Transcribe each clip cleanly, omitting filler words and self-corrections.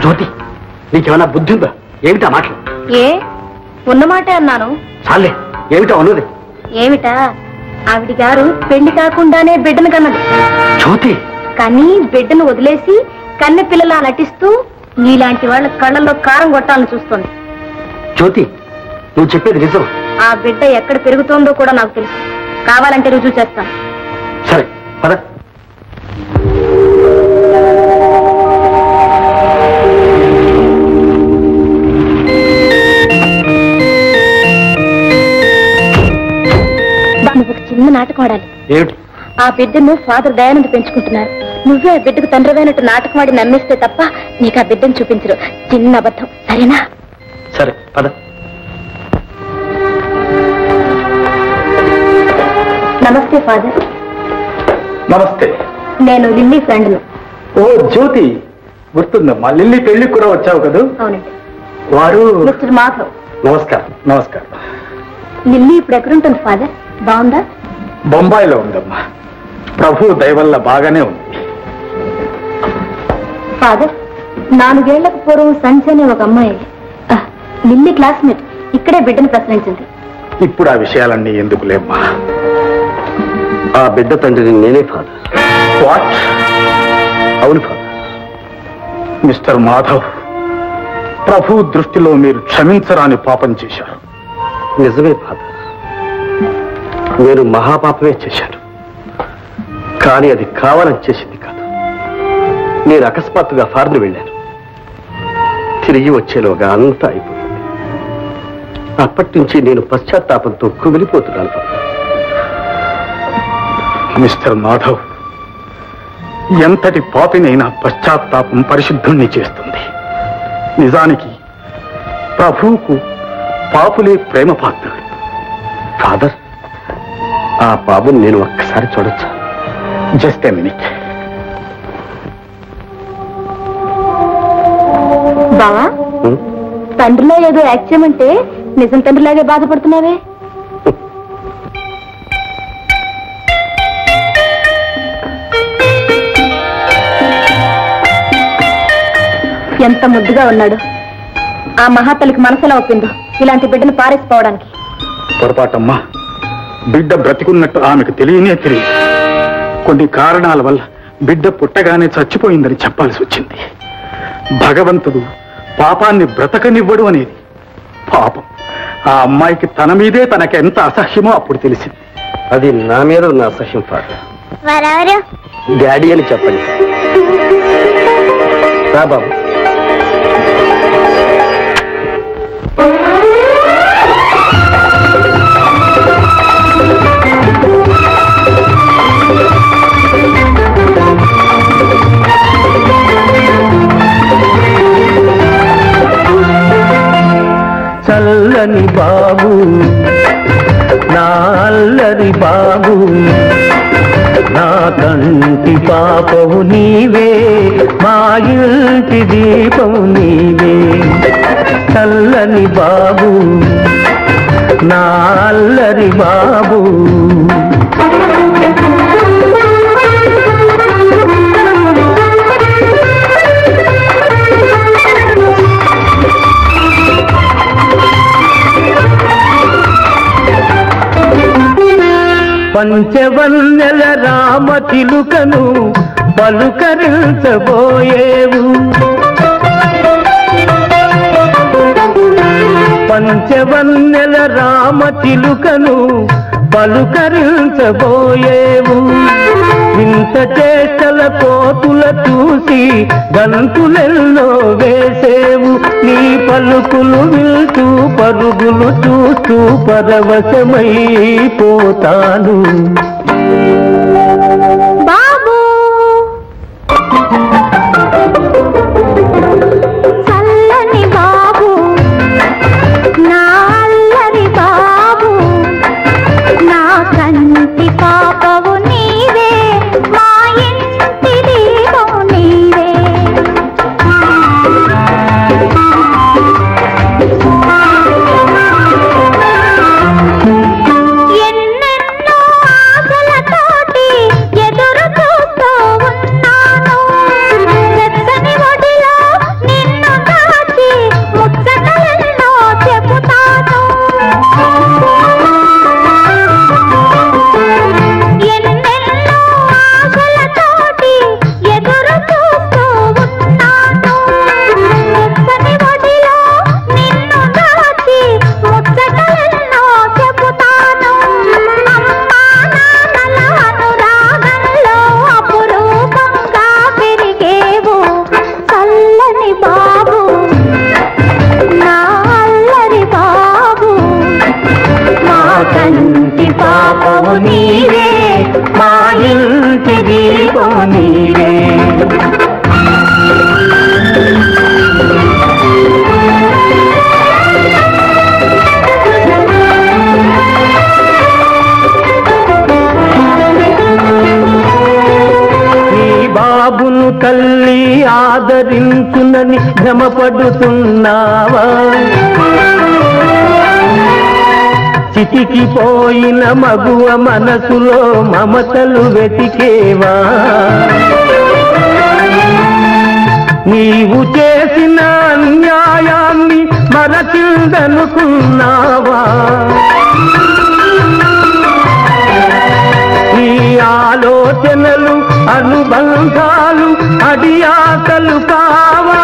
జ్యోతి, నీకేమైనా బుద్ధి ఉందా? ఏమిటా మాటలు? ఏ ఉన్నమాటే అన్నాను. చాలే, ఏమిటా ఉన్నది? ఏమిటా? ఆవిడ గారు పెళ్లి కాకుండానే బిడ్డను కన్నది. జ్యోతి, కానీ బిడ్డను వదిలేసి కన్నె పిల్లలా నటిస్తూ నీలాంటి వాళ్ళ కళ్ళల్లో కారం కొట్టాలని చూస్తోంది. జ్యోతి, నువ్వు చెప్పేది నిజం? ఆ బిడ్డ ఎక్కడ పెరుగుతోందో కూడా నాకు తెలుసు. కావాలంటే రుజువు చేస్తాను. సరే పద. నువ్వు ఒక చిన్న నాటకం ఆడాలి. ఏమిటి? ఆ బిడ్డను ఫాదర్ దయానంద్ పెంచుకుంటున్నారు. నువ్వే ఆ బిడ్డకు తండ్రివైనట్టు నాటకం ఆడి నమ్మేస్తే తప్ప నీకు ఆ బిడ్డను చూపించరు. చిన్న అబద్ధం, సరేనా? సరే పద. నమస్తే ఫాదర్. నమస్తే. నేను లిల్లీ ఫ్రెండ్ను. ఓ జ్యోతి, గుర్తుందమ్మా, లిల్లీ పెళ్లికి కూడా వచ్చావు కదా? అవునండి. వారు మిస్టర్ మాధవ్. నమస్కారం. నమస్కారం. లిల్లీ ఇప్పుడు ఎక్కడుంటుంది ఫాదర్? బాగుందా? బొంబాయిలో ఉందమ్మా. ప్రభు దయవల్ల బాగానే ఉంది. ఫాదర్, 4 ఏళ్లకు పూర్వం సంచి అనే ఒక అమ్మాయి లిల్లీ క్లాస్మేట్ ఇక్కడే బిడ్డను ప్రశ్నించింది. ఇప్పుడు ఆ విషయాలన్నీ ఎందుకులేమ్మా. ఆ బిడ్డ తండ్రిని నేనే ఫాదర్. వాట్? అవును ఫాదర్. మిస్టర్ మాధవ్, ప్రభు దృష్టిలో మీరు క్షమించరాని పాపం చేశారు. నిజమే ఫాదర్, నేను మహాపాపమే చేశాను. కానీ అది కావాలని చేసింది కాదు. నేను అకస్మాత్తుగా ఫారెన్ వెళ్ళాను. తిరిగి వచ్చేలోగా అంతా అయిపోయింది. అప్పటి నుంచి నేను పశ్చాత్తాపంతో కుమిలిపోతున్నాను. మిస్టర్ మాధవ్, ఎంతటి పాపినైనా పశ్చాత్తాపం పరిశుద్ధుణ్ణి చేస్తుంది. నిజానికి ప్రభువుకు పాపులే ప్రేమ పాత్రుడు. ఫాదర్, ఆ బాబుని నేను ఒక్కసారి చూడొచ్చా? Just a minute. బావా, తండ్రిలో ఏదో యాక్ట్ చేయమంటే నిజం తండ్రిలాగే బాధపడుతున్నావే. ఎంత ముద్దుగా ఉన్నాడు. ఆ మహాతల్లికి మనసులో ఒప్పిందో ఇలాంటి బిడ్డను పారేసిపోవడానికి. పొరపాటమ్మా, బిడ్డ బ్రతికున్నట్టు ఆమెకు తెలియనే తెలియదు. కొన్ని కారణాల వల్ల బిడ్డ పుట్టగానే చచ్చిపోయిందని చెప్పాల్సి వచ్చింది. భగవంతుడు పాపాన్ని బ్రతకనివ్వడు అనేది. పాపం ఆ అమ్మాయికి తన మీదే తనకెంత అసహ్యమో అప్పుడు తెలిసింది. అది నా మీద ఉన్న అసహ్యం ఫాదర్. డాడీ అని చెప్పండి. రా బాబు. చల్లని బాబు, నా అల్లరి బాబు, నా కంటి పాపవు నీవే, మా ఇంటి దీపము నీవే. చల్లని బాబు, నా అల్లరి బాబు. పంచవన్నెల రామ చిలుకను పలుకరించబోయేవు. పంచవన్నెల రామ చిలుకను పలుకరించబోయేవు. ఇంత చేష్టల కోతుల చూసి గంతులెల్లో వేసేవు. నీ పలుకులు వింటూ పరుగులు చూస్తూ పరవశమైపోతాను. బాబు, చల్లని బాబు, నా అల్లరి బాబు, నా కంటి పాపవు నీవే, మా ఇంటి దీపము నీవే. ఎన్నెన్నో ఆశ బాబును తల్లి ఆదరించునని భ్రమపడుతున్నావా? చితికిపోయిన మగువ మనసులో మమతలు వెతికేవా? నీవు చేసిన అన్యాయాన్ని మరచిందనుకున్నావా? నీ ఆలోచనలు అనుబంధాలు అడియాకలు కావా?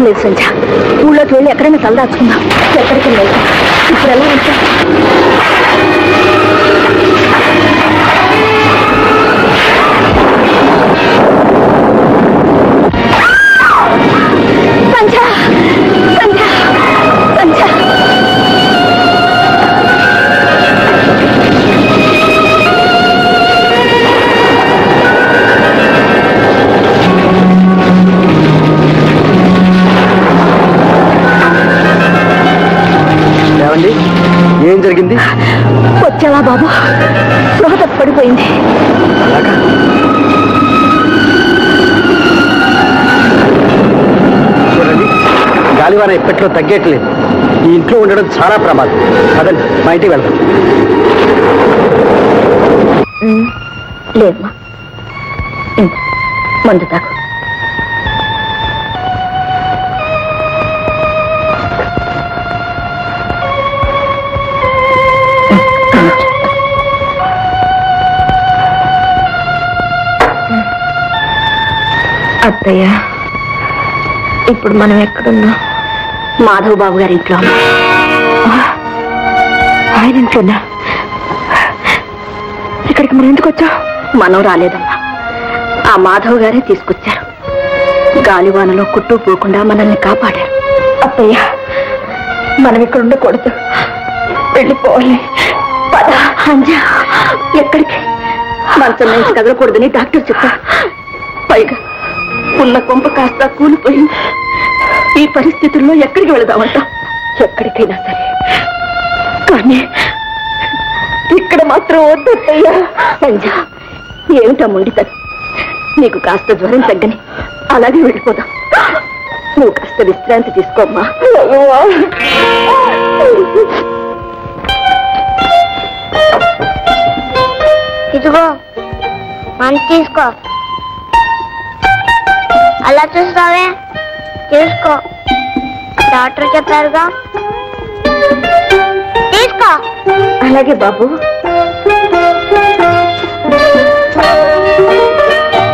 లేదు సంధ్య, ఊళ్ళోకి వెళ్ళి ఎక్కడైనా తలదాచుకుందాం. ఎక్కడికి లేదు, ఇప్పుడు ఎలా ఉంటా? సంధ్య, సంధ్య, సంధ్య. ఏం జరిగింది? వచ్చావా బాబు? స్పృహ పడిపోయింది. చూడండి, గాలివాన ఎప్పట్లో తగ్గట్లేదు. ఈ ఇంట్లో ఉండడం చాలా ప్రమాదం. అదండి, మా ఇంటికి వెళ్దాం. లేదమ్మా, మందు తాకు. అత్తయ్య, ఇప్పుడు మనం ఎక్కడున్నాం? మాధవ్ బాబు గారి ఇంట్లో. ఆయన ఇంట్లోనా? ఇక్కడికి మనం ఎందుకు వచ్చావు? మనం రాలేదమ్మా, ఆ మాధవ్ గారే తీసుకొచ్చారు. గాలివానలో కుట్టు పోకుండా మనల్ని కాపాడారు. అత్తయ్య, మనం ఇక్కడ ఉండకూడదు, వెళ్ళిపోవాలి. పద అంజా. ఎక్కడికి? మంచం నుంచి కదలకూడదని డాక్టర్ చెప్పారు. పైగా ఉన్న కొంప కాస్త కూలిపోయింది. ఈ పరిస్థితుల్లో ఎక్కడికి వెళదామంట? ఎక్కడికైనా సరే, కానీ ఇక్కడ మాత్రం వద్దయ్యా. సంజ, ఏమిటా మొండితనం? నీకు కాస్త జ్వరం తగ్గని అలాగే వెళ్ళిపోదాం. నువ్వు కాస్త విశ్రాంతి తీసుకోమ్మా. ఇదిగో మనం తీసుకో. అలా చూస్తావే, తీసుకో. డాక్టర్ చెప్పారుగా, తీసుకో. అలాగే బాబు.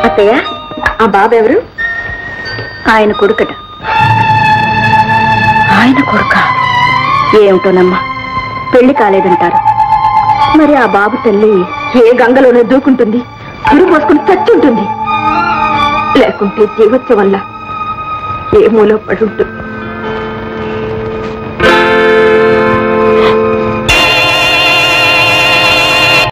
అత్తయ్య, ఆ బాబు ఎవరు? ఆయన కొడుకట. ఆయన కొడుక? ఏమిటోనమ్మా, పెళ్లి కాలేదంటారు. మరి ఆ బాబు తల్లి ఏ గంగలోనే దూకుంటుంది, గురి పోసుకుని చచ్చి ఉంటుంది. లేకుంటే జీవత్వం వల్ల ఏ మూలో పడి ఉంటుంది.